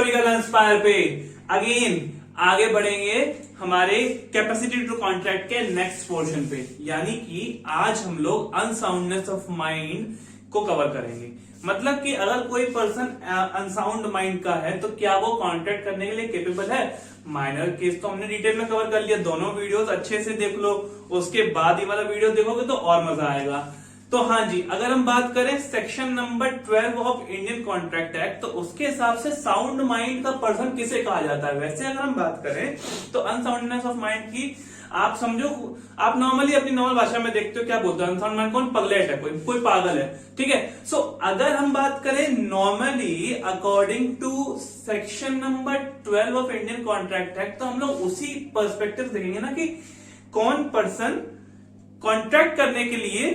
अभिकल inspire पे again आगे बढ़ेंगे हमारे कैपेसिटी टू कॉन्ट्रैक्ट के नेक्स्ट पोर्शन पे, यानी कि आज हम लोग अनसाउंडनेस ऑफ माइंड को कवर करेंगे। मतलब कि अगर कोई पर्सन अनसाउंड माइंड का है तो क्या वो कॉन्ट्रैक्ट करने के लिए केपेबल है। माइनर केस तो हमने डिटेल में कवर कर लिया, दोनों वीडियोस अच्छे से देख लो, उसके बाद ये वाला वीडियो देखोगे तो और मजा आएगा। तो हाँ जी, अगर हम बात करें section number 12 of Indian contract act, तो उसके हिसाब से साउंड माइंड का पर्सन किसे कहा जाता है। वैसे अगर हम बात करें तो अनसाउंडनेस ऑफ माइंड की आप समझो, आप नॉर्मली अपनी नॉर्मल भाषा में देखते हो क्या बोलते हैं, अनसाउंड माइंड कौन, पगलेट है, कोई पागल है, ठीक है। सो अगर हम बात करें normally according to section number 12 of Indian contract act, तो हम लोग उसी पर्सपेक्टिव देखेंगे ना कि कौन पर्सन कॉन्ट्रैक्ट करने के लिए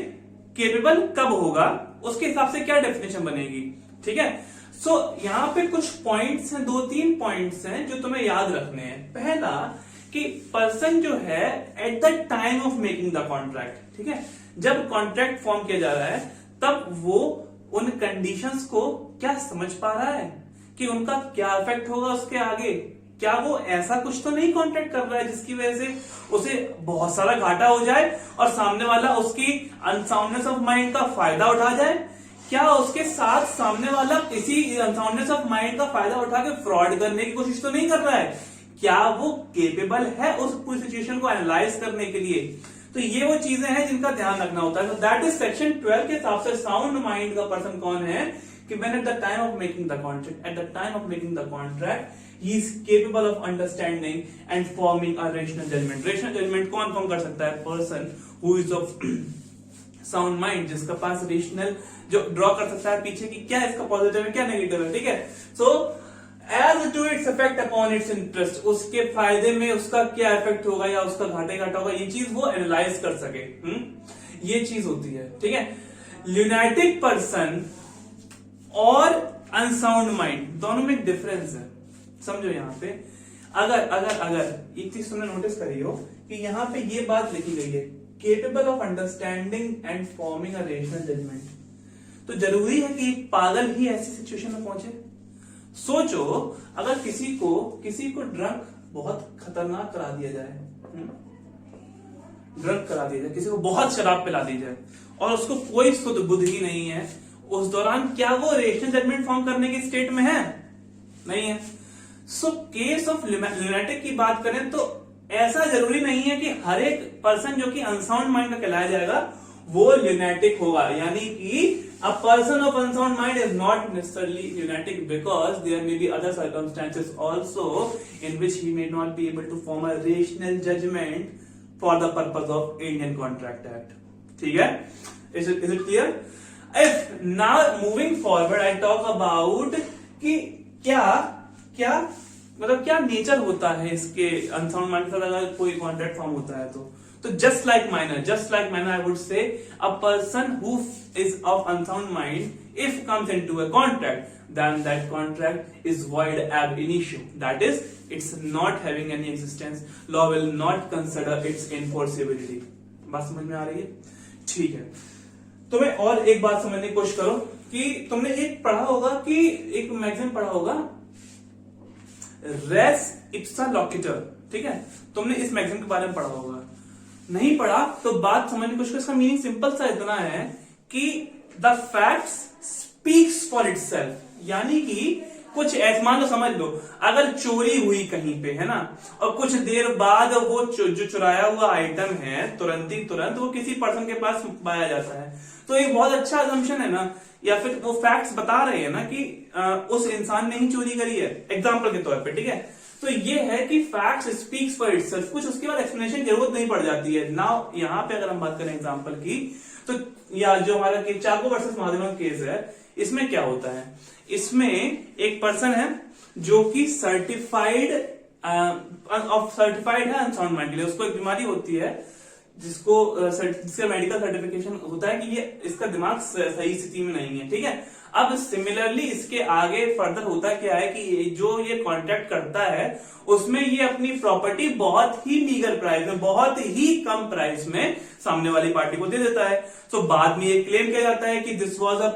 केपेबल कब होगा, उसके हिसाब से क्या डेफिनेशन बनेगी, ठीक है। सो यहां पे कुछ पॉइंट्स हैं, 2-3 पॉइंट्स हैं जो तुम्हें याद रखने हैं। पहला कि पर्सन जो है at the time of making the contract, ठीक है, जब कॉन्ट्रैक्ट फॉर्म किया जा रहा है तब वो उन कंडीशंस को क्या समझ पा रहा है कि उनका क्या इफेक्ट होगा उसके आगे। क्या वो ऐसा कुछ तो नहीं कॉन्ट्रैक्ट कर रहा है जिसकी वजह से उसे बहुत सारा घाटा हो जाए और सामने वाला उसकी अनसाउंडनेस ऑफ माइंड का फायदा उठा जाए। क्या उसके साथ सामने वाला किसी अनसाउंडनेस ऑफ माइंड का फायदा उठा के फ्रॉड करने की कोशिश तो नहीं कर रहा है। क्या वो केपेबल है उस पूरी सिचुएशन को एनालाइज करने के लिए। तो ये वो चीजें हैं जिनका ध्यान रखना होता है। तो दैट इज सेक्शन 12 के हिसाब से साउंड माइंड का पर्सन कौन है कि when at the time of making the contract, at the time of making the contract he is capable of understanding and forming a rational judgment। rational judgment कौन form कर सकता है, person who is of sound mind, जिसका पास rational जो draw कर सकता है पीछे की क्या इसका पॉजिटिव है क्या नेगेटिव है, ठीक है। So as to its effect upon its interest, उसके फायदे में उसका क्या इफेक्ट होगा या उसका घाटा होगा, ये चीज वो एनालाइज कर सके। ये चीज होती है, ठीक है। ल्यूनाटिक पर्सन और अनसाउंड माइंड दोनों में डिफरेंस है, समझो। यहां पे अगर एक चीज तुमने नोटिस करी हो कि यहां पे ये बात लिखी गई है, capable of understanding and forming a rational judgement, तो जरूरी है कि पागल ही ऐसी सिचुएशन में पहुंचे। सोचो अगर किसी को ड्रंक बहुत खतरनाक करा दिया जाए, ड्रंक करा दिया जाए, किसी को बहुत शराब पिला दी जाए और उसको कोई शुद्ध बुद्धि नहीं है, उस दौरान क्या वो रेशनल जजमेंट फॉर्म करने की स्टेट में है, नहीं है। सो केस ऑफ ल्यूनाटिक की बात करें तो ऐसा जरूरी नहीं है कि हर एक पर्सन जो कि अनसाउंड माइंड का कहलाया जाएगा वो ल्यूनाटिक होगा। यानी कि a person of unsound mind is not necessarily lunatic because there may be other circumstances also in which he may not be able to form a rational judgment for the purpose of Indian contract act, ठीक है। Is it clear. If now moving forward I talk about कि क्या मतलब क्या nature होता है इसके unsound mind के साथ अगर कोई कॉन्ट्रैक्ट फॉर्म होता है तो just like minor I would say a person who is of unsound mind if comes into a contract then that contract is void ab initio, that is it's not having any existence, law will not consider its enforceability. बात समझ में आ रही है, ठीक है। तुम्हें और एक बात समझने की कोशिश करो कि तुमने एक पढ़ा होगा कि एक मैगजीन पढ़ा होगा रेस इप्सा लॉकिटर, ठीक है। तुमने इस मैगजीन के बारे में पढ़ा होगा, नहीं पढ़ा तो बात समझने की कोशिश करो। इसका मीनिंग सिंपल सा इतना है कि the facts speaks for itself, यानी कि कुछ ऐसा मान लो, समझ लो अगर चोरी हुई कहीं पे, है ना, और कुछ देर बाद वो जो चुराया हुआ आइटम है तुरंत वो किसी पर्सन के पास पाया जाता है, तो एक बहुत अच्छा असम्पशन है ना, या फिर वो फैक्ट्स बता रहे हैं ना कि उस इंसान ने ही चोरी करी है, एग्जाम्पल के तौर पे, ठीक है। तो ये है कि फैक्ट्स स्पीक्स फॉर इटसेल्फ, कुछ उसके बाद एक्सप्लेनेशन की जरूरत नहीं पड़ जाती है। नाउ यहाँ पे अगर हम बात करें एग्जाम्पल की, तो या जो हमारा चाको वर्सेस महादेवन केस है, इसमें क्या होता है, इसमें एक पर्सन है जो कि सर्टिफाइड है अनसाउंड माइंड के लिए, उसको एक बीमारी होती है जिसका मेडिकल सर्टिफिकेशन होता है कि ये इसका दिमाग सही स्थिति में नहीं है, ठीक है। अब सिमिलरली इसके आगे फर्दर होता क्या है कि जो ये कॉन्ट्रैक्ट करता है उसमें ये अपनी प्रॉपर्टी बहुत ही मीगर प्राइस में, बहुत ही कम प्राइस में सामने वाली पार्टी को दे देता है। तो बाद में ये क्लेम किया जाता है कि this was a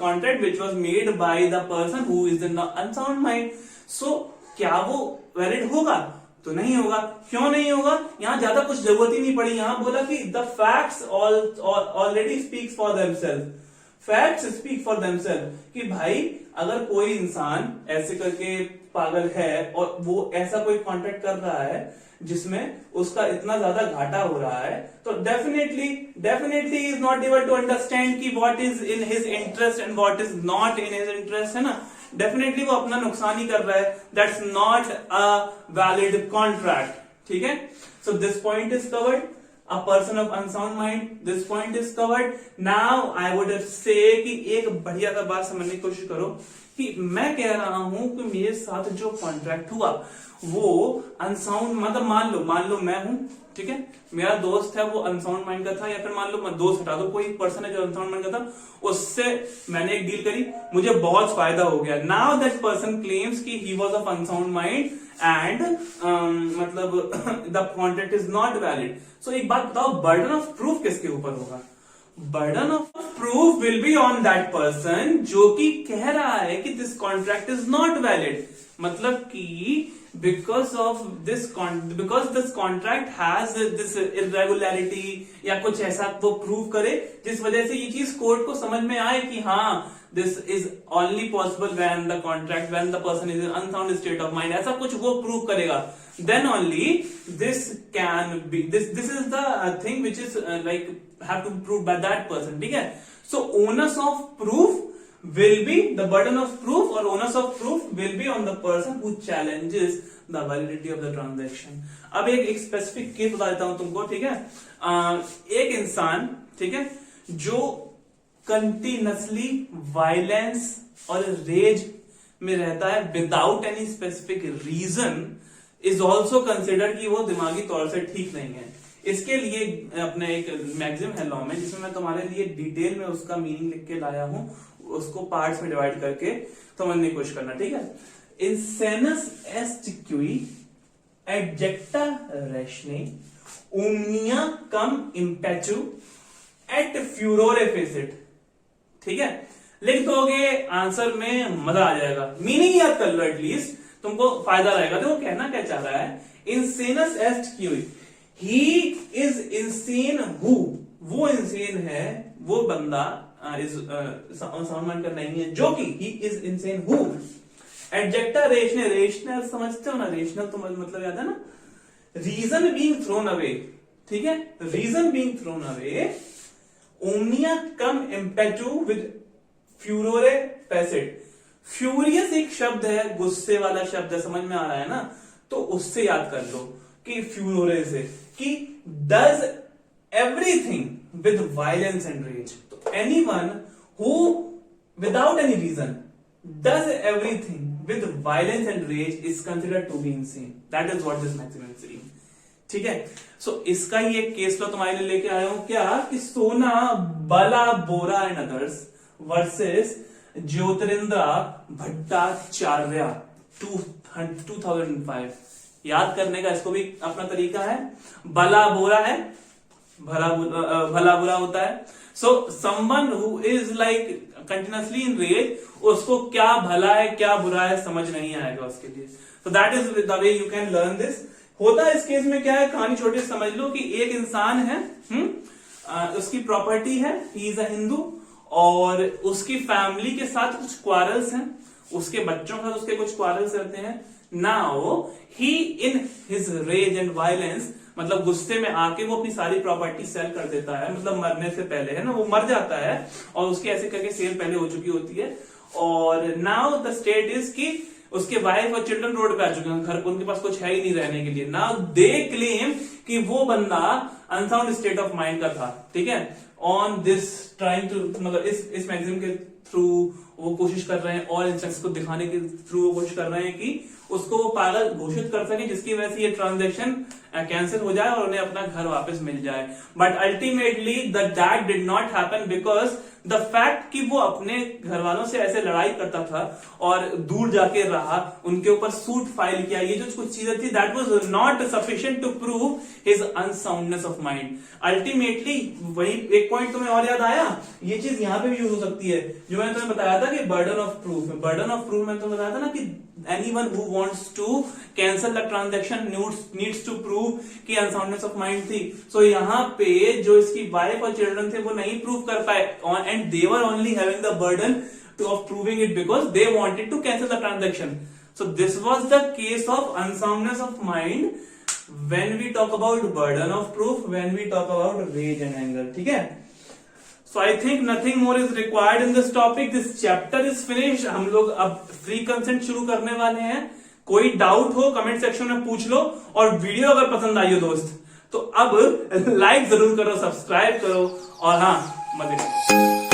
contract which was made by the person who is in unsound mind. So क्या वो वैलिड होगा? तो नहीं होगा। क्यों नहीं होगा? यहां ज्यादा कुछ जरूरत ही नहीं पड़ी, यहां बोला कि the facts already speaks for themself. Facts speak for themself कि भाई अगर कोई इंसान ऐसे करके पागल है और वो ऐसा कोई कॉन्ट्रैक्ट कर रहा है जिसमें उसका इतना ज्यादा घाटा हो रहा है, तो definitely is not able to understand कि what is in his interest and what is not in his interest, है ना। डेफिनेटली वो अपना नुकसान ही कर रहा है। That's not a valid contract, ठीक है। So this point is covered. A person of unsound mind, this point is covered. Now I would say कि एक बढ़िया सा बात समझने की कोशिश करो कि मैं कह रहा हूं कि मेरे साथ जो कॉन्ट्रैक्ट हुआ वो अनसाउंड, मतलब मान लो मैं हूं, ठीक है, मेरा दोस्त है वो अनसाउंड माइंड का था, या फिर मान लो मैं दोस्त हटा दो, कोई पर्सन है जो अनसाउंड माइंड का था, उससे मैंने एक डील करी, मुझे बहुत फायदा हो गया। नाउ दैट पर्सन क्लेम्स कि he was of unsound mind and मतलब the contract is not valid. So एक बात बताओ, बर्डन ऑफ प्रूफ किसके ऊपर होगा? Burden of proof will be on that person जो कि कह रहा है कि this contract is not valid. मतलब कि because this contract has this irregularity या कुछ ऐसा वो प्रूव करे जिस वजह से ये चीज कोर्ट को समझ में आए कि हाँ this is only possible when the person is in unsound state of mind, ऐसा कुछ वो प्रूव करेगा, then only this can be this is the thing which is like have to prove by that person, ठीक है। So onus of proof will be the burden of proof or onus of proof will be on the person who challenges the validity of the transaction. अब एक specific case बता देता हूं तुमको, ठीक है। एक इंसान, ठीक है, जो कंटिन्यूअसली वायलेंस और रेज में रहता है without any specific reason is also considered कि वो दिमागी तौर से ठीक नहीं है। इसके लिए अपने एक मैगजीन है लॉ में, जिसमें मैं तुम्हारे लिए डिटेल में उसका मीनिंग लिख के लाया हूं, उसको पार्ट्स में डिवाइड करके समझने की कोशिश करना, ठीक है। इंसेनस एस्ट क्यूई एडजेक्टा रैशने ओमनिया कम इम्पेचू एट फ्यूरोरे फेसिट, ठीक है। लिख दोगे आंसर में मजा आ जाएगा, मीनिंग याद कर लो, एटलीस्ट तुमको फायदा रहेगा। तो वो कहना क्या चाह रहा है, इंसेनस एस्ट क्यूई, ही इज इंसेन हु, वो इंसेन है, वो बंदा साउंड माइंड का नहीं है, जो कि ही इज इंसेन हु एडजेक्टा रेशनल, रेशनल समझते हो ना, रेशनल तो मतलब याद है ना, रीजन बीइंग थ्रोन अवे, ठीक है, रीजन बीइंग थ्रोन अवे, ओमनिया कम इम्पेटू विद फ्यूरोरे पैसिट। फ्यूरियस एक शब्द है, गुस्से वाला शब्द है, समझ में आ रहा है ना, तो उससे याद कर लो कि फ्यूरोरे से कि does everything with violence and rage. Anyone who without any reason does everything with violence and rage is considered to be insane. That is what this maxim is saying. ठीक है। सो इसका ही एक केस लो तुम्हारे लिए लेके आया हूं, क्या कि सोना बाला बोरा एंड अदर्स वर्सेस ज्योतिरिंद्र भट्टाचार्य 2005। याद करने का इसको भी अपना तरीका है। भला बोरा है, भला बुरा होता है। So someone who is like continuously in rage, उसको क्या भला है क्या बुरा है समझ नहीं आएगा उसके लिए। So that is the way you can learn this. होता है इस केस में क्या है, कहानी छोटी समझ लो कि एक इंसान है, उसकी प्रॉपर्टी है, ही इज अ हिंदू, और उसकी फैमिली के साथ कुछ क्वारल्स हैं, उसके बच्चों के साथ उसके कुछ क्वारल्स रहते हैं। Now he in his rage and violence, मतलब गुस्से में आके वो अपनी सारी प्रॉपर्टी सेल कर देता है, मतलब मरने से पहले, है ना, वो मर जाता है और उसकी ऐसे करके सेल पहले हो चुकी होती है। और नाउ द स्टेट इज कि उसके वाइफ और चिल्ड्रन रोड पे आ चुके हैं, घर उनके पास कुछ है ही नहीं रहने के लिए। नाउ दे क्लेम कि वो बंदा अनसाउंड स्टेट ऑफ माइंड का था, ठीक है। ऑन दिस ट्राइंग टू, मतलब इस मैगजीन के थ्रू वो कोशिश कर रहे हैं और इंस्ट्रक्शन को दिखाने के थ्रू वो कोशिश कर रहे हैं कि उसको वो पागल घोषित कर सके, जिसकी वजह से ये ट्रांजैक्शन कैंसिल हो जाए और उन्हें अपना घर वापस मिल जाए। But ultimately that did not happen because the fact कि वो अपने घर वालों से ऐसे लड़ाई करता था और दूर जाके रहा, उनके ऊपर सूट फाइल किया, ये जो कुछ चीजें थी, that was not sufficient to prove his unsoundness of mind. Ultimately वही एक पॉइंट तुम्हें और याद आया, ये चीज यहां पे भी यूज हो सकती है, जो मैंने तुम्हें बताया था कि burden of proof. Burden of proof मैंने तुम्हें बताया था ना कि anyone who wants to cancel the transaction needs to prove कि अनसाउंडनेस ऑफ माइंड थी. So यहाँ पे जो इसकी वाइफ और चिल्ड्रन थे वो नहीं प्रूव कर पाए, and they were only having the burden of proving it because they wanted to cancel the transaction. So this was the case of unsoundness of mind when we talk about burden of proof, when we talk about rage and anger. ठीक है. So I think nothing more is required in this topic. This chapter is finished. हम लोग अब free consent शुरू करने वाले हैं. कोई डाउट हो कमेंट सेक्शन में पूछ लो, और वीडियो अगर पसंद आई हो दोस्त तो अब लाइक जरूर करो, सब्सक्राइब करो, और हाँ मजे करो.